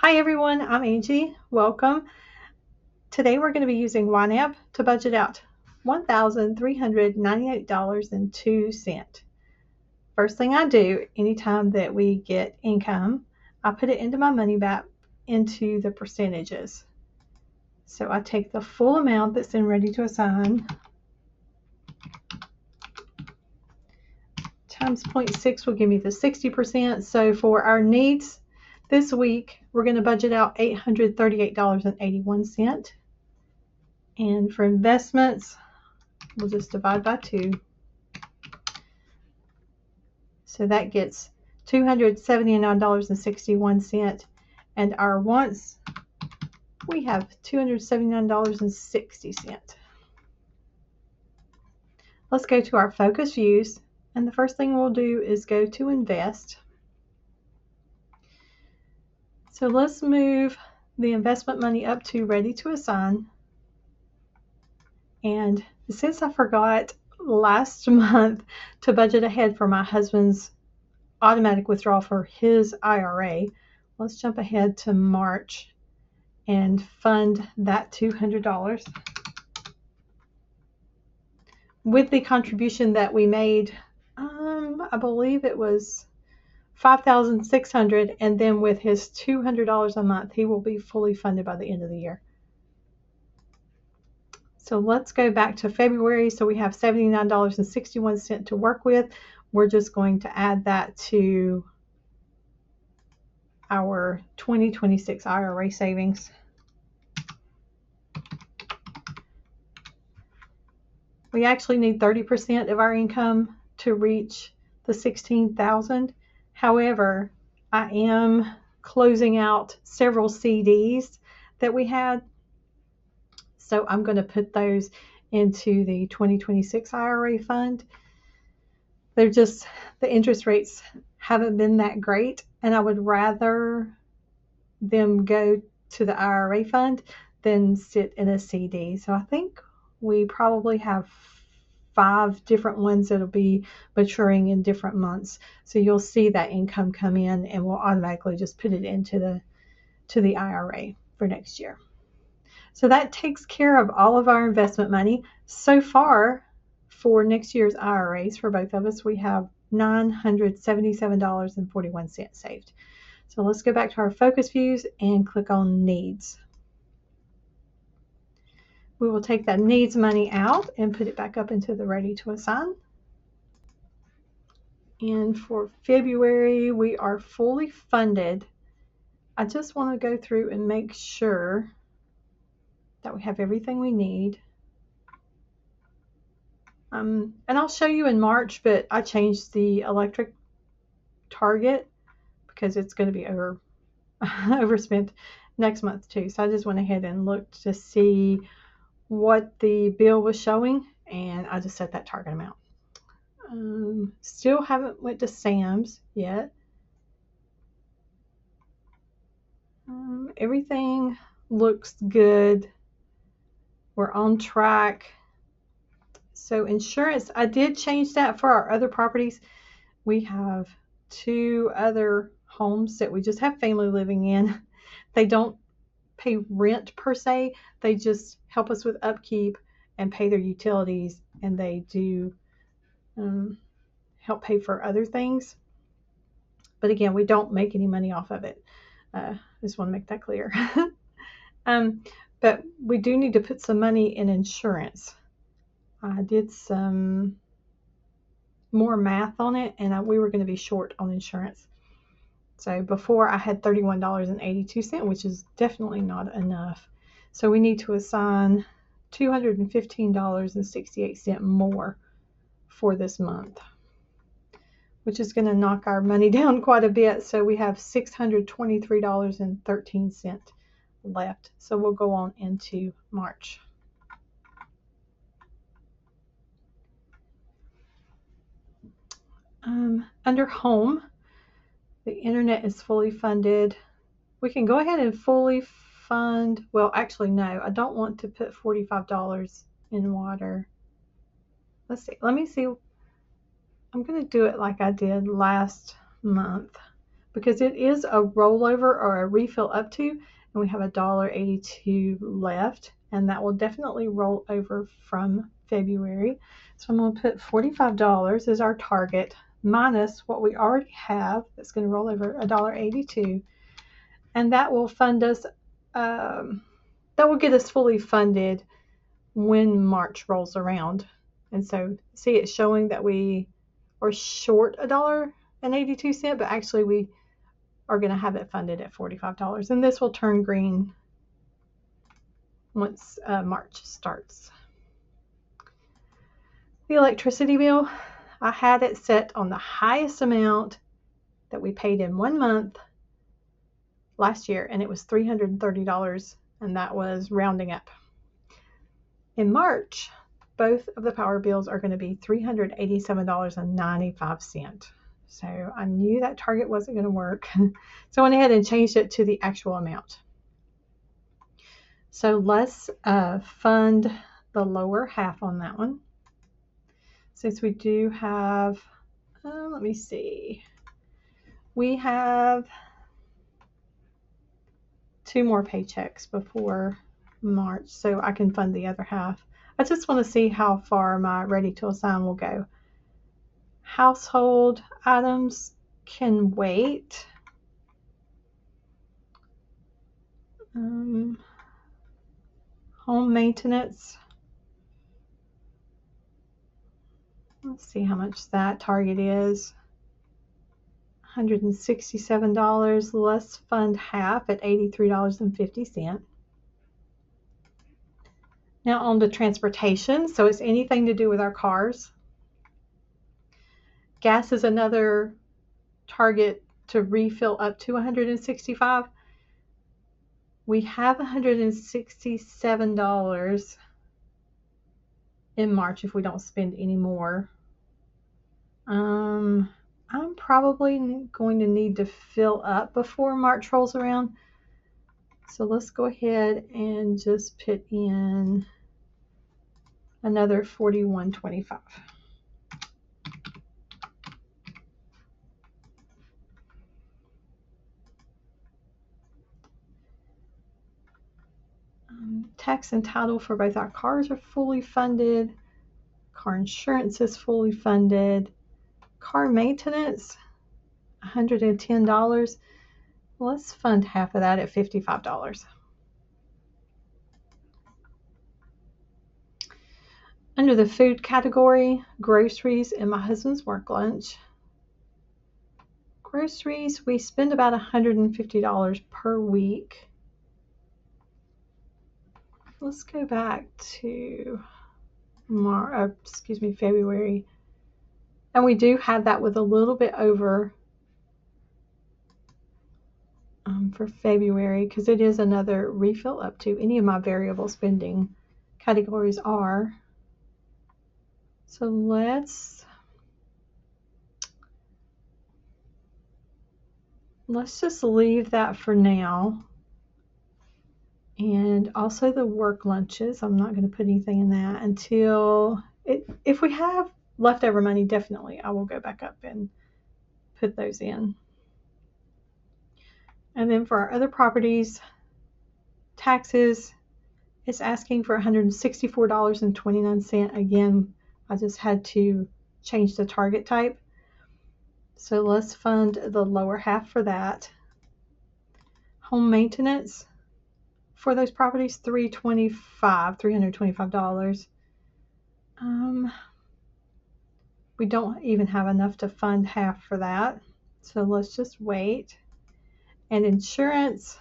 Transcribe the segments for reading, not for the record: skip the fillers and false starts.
Hi everyone, I'm Angie. Welcome. Today we're going to be using YNAB to budget out $1,398.02. First thing I do anytime that we get income, I put it into my money back into the percentages. So I take the full amount that's in ready to assign times 0.6 will give me the 60%. So for our needs this week, we're going to budget out $838.81. And for investments, we'll just divide by 2. So that gets $279.61. And our wants, we have $279.60. Let's go to our focus views. And the first thing we'll do is go to invest. So let's move the investment money up to ready to assign. And since I forgot last month to budget ahead for my husband's automatic withdrawal for his IRA, let's jump ahead to March and fund that $200. With the contribution that we made, I believe it was $5,600, and then with his $200 a month, he will be fully funded by the end of the year. So let's go back to February. So we have $79.61 to work with. We're just going to add that to our 2026 IRA savings. We actually need 30% of our income to reach the $16,000. However, I am closing out several CDs that we had. So I'm going to put those into the 2026 IRA fund. They're just, the interest rates haven't been that great, and I would rather them go to the IRA fund than sit in a CD. So I think we probably have 5 different ones that'll be maturing in different months. So you'll see that income come in, and we'll automatically just put it into the IRA for next year. So that takes care of all of our investment money. So far, for next year's IRAs, for both of us, we have $977.41 saved. So let's go back to our focus views and click on needs. We will take that needs money out and put it back up into the ready to assign. And for February, we are fully funded. I just want to go through and make sure that we have everything we need. And I'll show you in March, but I changed the electric target because it's going to be overspent next month too. So I just went ahead and looked to see what the bill was showing, and I just set that target amount. Still haven't went to Sam's yet. Everything looks good. We're on track. So insurance, I did change that for our other properties. We have 2 other homes that we just have family living in. They don't pay rent per se. They just help us with upkeep and pay their utilities, and they do help pay for other things. But again, we don't make any money off of it. I just want to make that clear. But we do need to put some money in insurance. I did some more math on it, and we were going to be short on insurance. So before I had $31.82, which is definitely not enough. So we need to assign $215.68 more for this month, which is going to knock our money down quite a bit. So we have $623.13 left. So we'll go on into March. Under home, the internet is fully funded. We can go ahead and fully fund, well, actually, no, I don't want to put $45 in water. Let's see, let me see. I'm going to do it like I did last month, because it is a rollover or a refill up to, and we have $1.82 left, and that will definitely roll over from February. So I'm going to put $45 as our target minus what we already have that's going to roll over $1.82, and that will fund us, that will get us fully funded when March rolls around. And so see, it's showing that we are short $1.82, but actually we are going to have it funded at $45, and this will turn green once March starts. The electricity bill, I had it set on the highest amount that we paid in 1 month last year, and it was $330, and that was rounding up. In March, both of the power bills are going to be $387.95. So I knew that target wasn't going to work. So I went ahead and changed it to the actual amount. So let's fund the lower half on that one. Since we do have, let me see, we have 2 more paychecks before March, so I can fund the other half. I just want to see how far my ready to assign will go. Household items can wait. Home maintenance. Let's see how much that target is. $167. Let's fund half at $83.50. Now on to transportation. So it's anything to do with our cars. Gas is another target to refill up to $165. We have $167 in March if we don't spend any more. I'm probably going to need to fill up before March rolls around. So let's go ahead and just put in another $41.25. Tax and title for both our cars are fully funded. Car insurance is fully funded. Car maintenance, $110. Let's fund half of that at $55. Under the food category, groceries and my husband's work lunch. Groceries, we spend about $150 per week. Let's go back to February. And we do have that with a little bit over for February, because it is another refill up to. Any of my variable spending categories are. So let's just leave that for now. And also the work lunches, I'm not going to put anything in that until if we have leftover money, definitely I will go back up and put those in. And then for our other properties, taxes, it's asking for $164.29. Again, I just had to change the target type. So let's fund the lower half for that. Home maintenance for those properties, $325. We don't even have enough to fund half for that. So let's just wait. And insurance,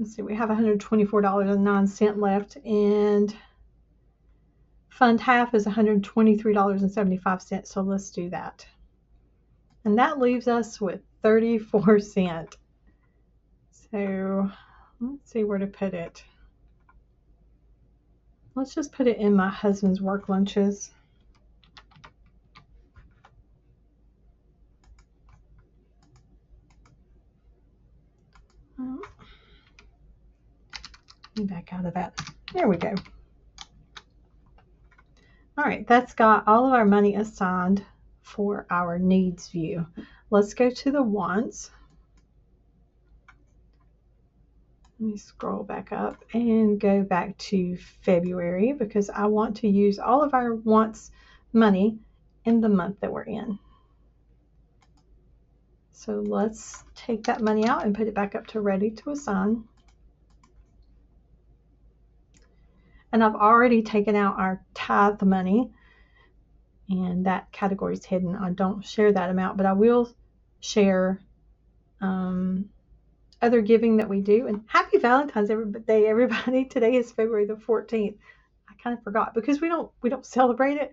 let's see, we have $124.09 left, and fund half is $123.75. So let's do that. And that leaves us with 34 cents. So let's see where to put it. Let's just put it in my husband's work lunches. Back out of that. There we go. All right, that's got all of our money assigned for our needs view. Let's go to the wants. Let me scroll back up and go back to February because I want to use all of our wants money in the month that we're in. So let's take that money out and put it back up to ready to assign. And I've already taken out our tithe money, and that category is hidden. I don't share that amount, but I will share other giving that we do. And happy Valentine's Day, everybody. Today is February the 14th. I kind of forgot because we don't celebrate it,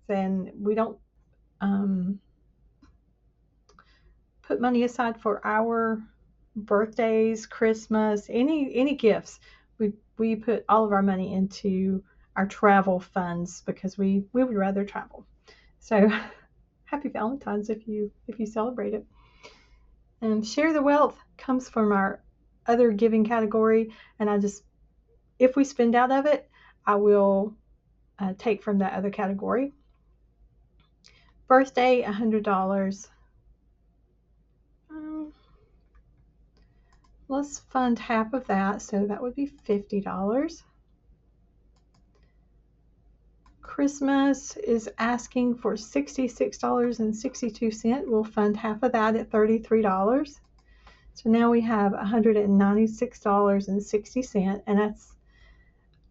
and we don't put money aside for our birthdays, Christmas, any gifts. We put all of our money into our travel funds because we would rather travel. So happy Valentine's if you celebrate it. And share the wealth comes from our other giving category, and if we spend out of it, I will take from that other category. Birthday, $100. Let's fund half of that, so that would be $50. Christmas is asking for $66.62. We'll fund half of that at $33. So now we have $196.60, and that's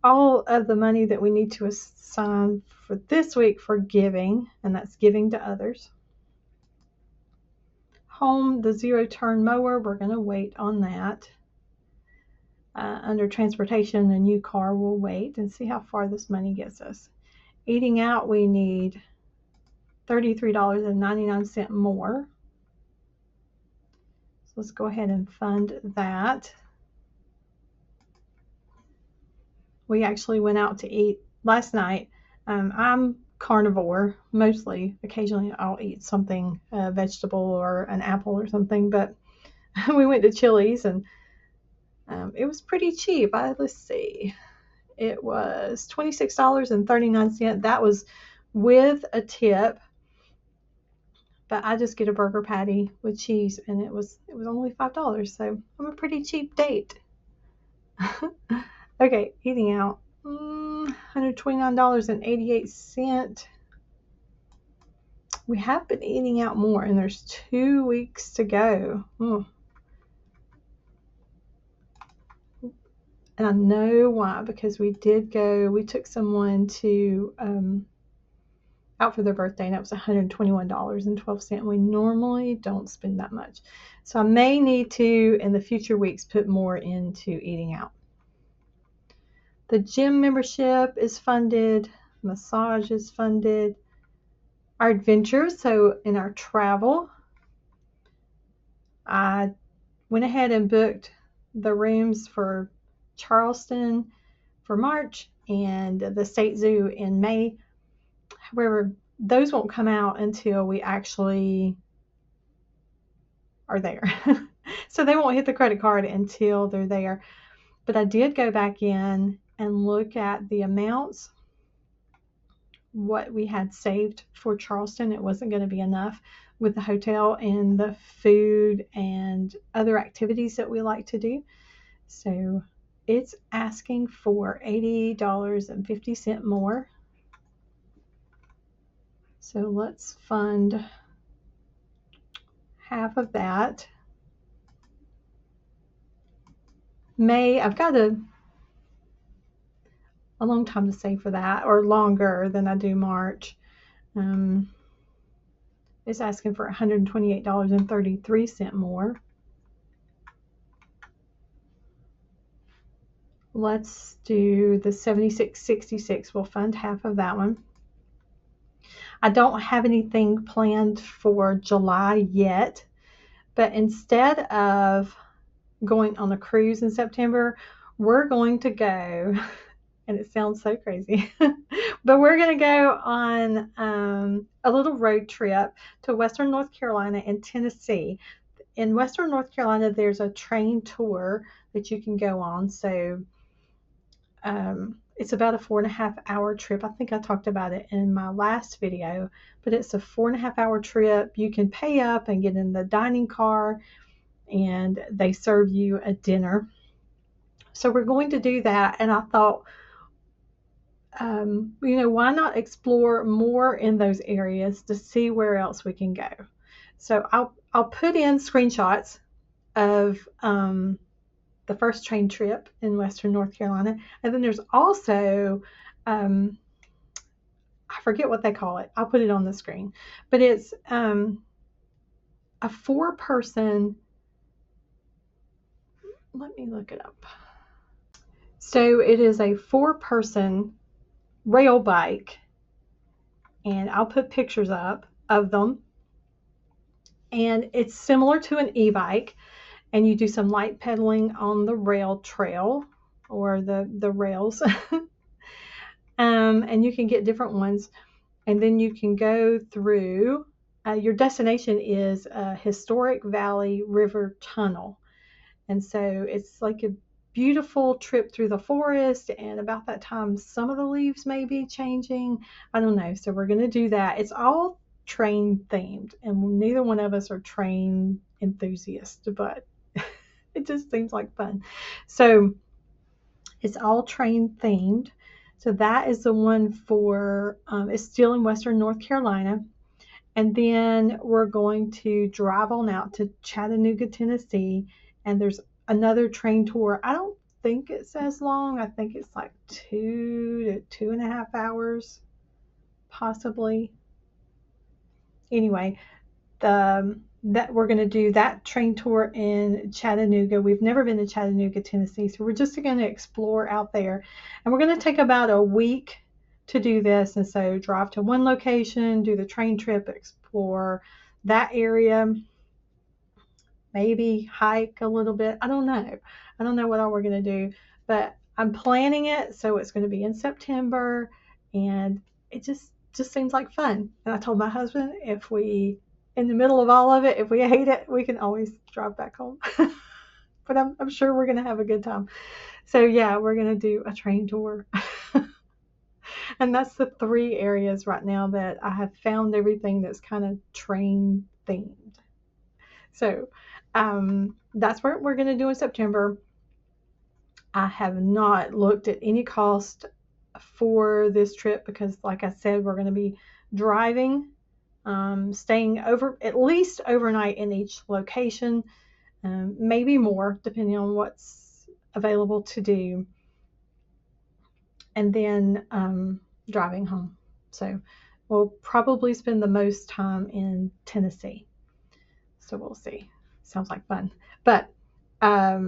all of the money that we need to assign for this week for giving, and that's giving to others. Home, the zero-turn mower, we're going to wait on that. Under transportation, the new car, we'll wait and see how far this money gets us. Eating out, we need $33.99 more. So let's go ahead and fund that. We actually went out to eat last night. I'm carnivore mostly. Occasionally I'll eat something, a vegetable or an apple or something, but we went to Chili's, and it was pretty cheap. Let's see. It was $26.39. That was with a tip, but I just get a burger patty with cheese, and it was only $5. So I'm a pretty cheap date. Okay, eating out. $129.88. We have been eating out more, and there's 2 weeks to go. And I know why, because we took someone to out for their birthday, and that was $121.12. We normally don't spend that much. So I may need to, in the future weeks, put more into eating out. The gym membership is funded. Massage is funded. Our adventures, so in our travel, I went ahead and booked the rooms for Charleston for March and the State Zoo in May. However, those won't come out until we actually are there. So they won't hit the credit card until they're there. But I did go back in and look at the amounts, what we had saved for Charleston. It wasn't going to be enough with the hotel and the food and other activities that we like to do. So it's asking for $80.50 more. So let's fund half of that. May, I've got a long time to save for that, or longer than I do March. It's asking for $128.33 more. Let's do the $76.66. We'll fund half of that one. I don't have anything planned for July yet, but instead of going on a cruise in September, we're going to go, and it sounds so crazy, but we're going to go on a little road trip to Western North Carolina and Tennessee. In Western North Carolina, there's a train tour that you can go on. So it's about a 4.5-hour trip. I think I talked about it in my last video, but it's a 4.5-hour trip. You can pay up and get in the dining car, and they serve you a dinner. So we're going to do that, and I thought, why not explore more in those areas to see where else we can go. So I'll put in screenshots of the first train trip in Western North Carolina, and then there's also I forget what they call it. I'll put it on the screen, but it's a 4-person. Let me look it up. So it is a 4-person rail bike, and I'll put pictures up of them, and it's similar to an e-bike, and you do some light pedaling on the rail trail or the rails. And you can get different ones, and then you can go through your destination is a historic Valley River Tunnel, and so it's like a beautiful trip through the forest, and about that time some of the leaves may be changing. I don't know. So we're going to do that. It's all train themed, and neither one of us are train enthusiasts, but it just seems like fun. So it's all train themed. So that is the one for, it's still in Western North Carolina. And then we're going to drive on out to Chattanooga, Tennessee, and there's another train tour. I don't think it says long. I think it's like 2 to 2.5 hours, possibly. Anyway, that we're going to do that train tour in Chattanooga. We've never been to Chattanooga, Tennessee, so we're just going to explore out there. And we're going to take about a week to do this, and so drive to one location, do the train trip, explore that area, maybe hike a little bit. I don't know what all we're going to do, but I'm planning it, so it's going to be in September, and it just seems like fun. And I told my husband, if we, in the middle of all of it, if we hate it, we can always drive back home. But I'm sure we're going to have a good time. So yeah, we're going to do a train tour. And that's the 3 areas right now that I have found everything that's kind of train themed. So that's what we're going to do in September. I have not looked at any cost for this trip because, like I said, we're going to be driving, staying over at least overnight in each location, maybe more depending on what's available to do, and then driving home. So we'll probably spend the most time in Tennessee. So we'll see. Sounds like fun. But I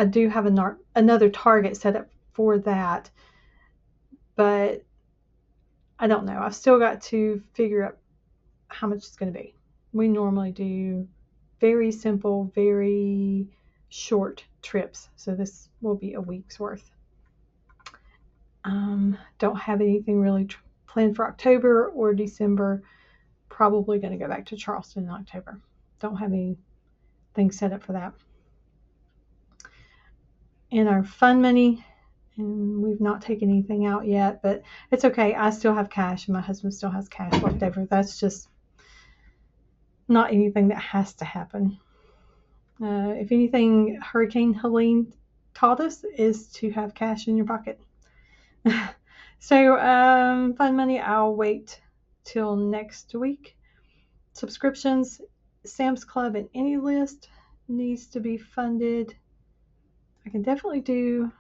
do have another target set up for that, but I don't know. I've still got to figure out how much it's going to be. We normally do very simple, very short trips, so this will be a week's worth. Don't have anything really planned for October or December. Probably going to go back to Charleston in October. Don't have anything set up for that. In our fund money, and we've not taken anything out yet, but it's okay. I still have cash, and my husband still has cash left over. That's just not anything that has to happen. If anything, Hurricane Helene taught us is to have cash in your pocket. So fund money, I'll wait till next week. Subscriptions, Sam's Club and any list needs to be funded. I can definitely do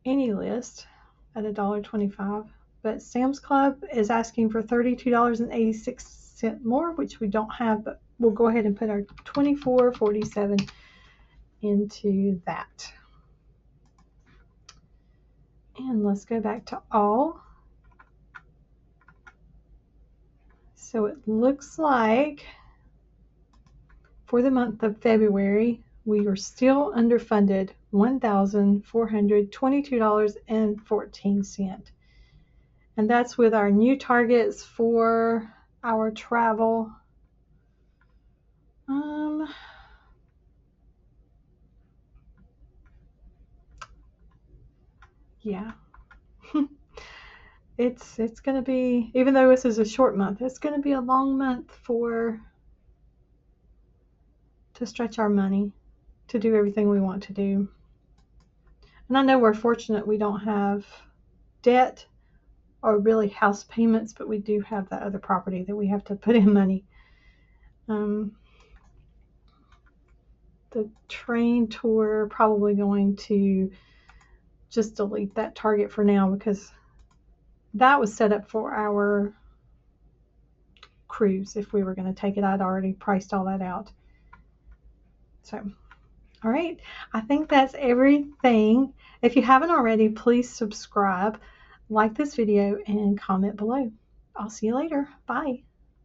any list at $1.25, but Sam's Club is asking for $32.86 more, which we don't have, but we'll go ahead and put our $24.47 into that. And let's go back to all. So it looks like for the month of February, we are still underfunded $1,422.14. And that's with our new targets for our travel. yeah. It's going to be, even though this is a short month, it's going to be a long month to stretch our money, to do everything we want to do. And I know we're fortunate we don't have debt or really house payments, but we do have that other property that we have to put in money. The train tour, probably going to just delete that target for now, because that was set up for our cruise. If we were going to take it, I'd already priced all that out. So, all right, I think that's everything. If you haven't already, please subscribe, like this video, and comment below. I'll see you later. Bye.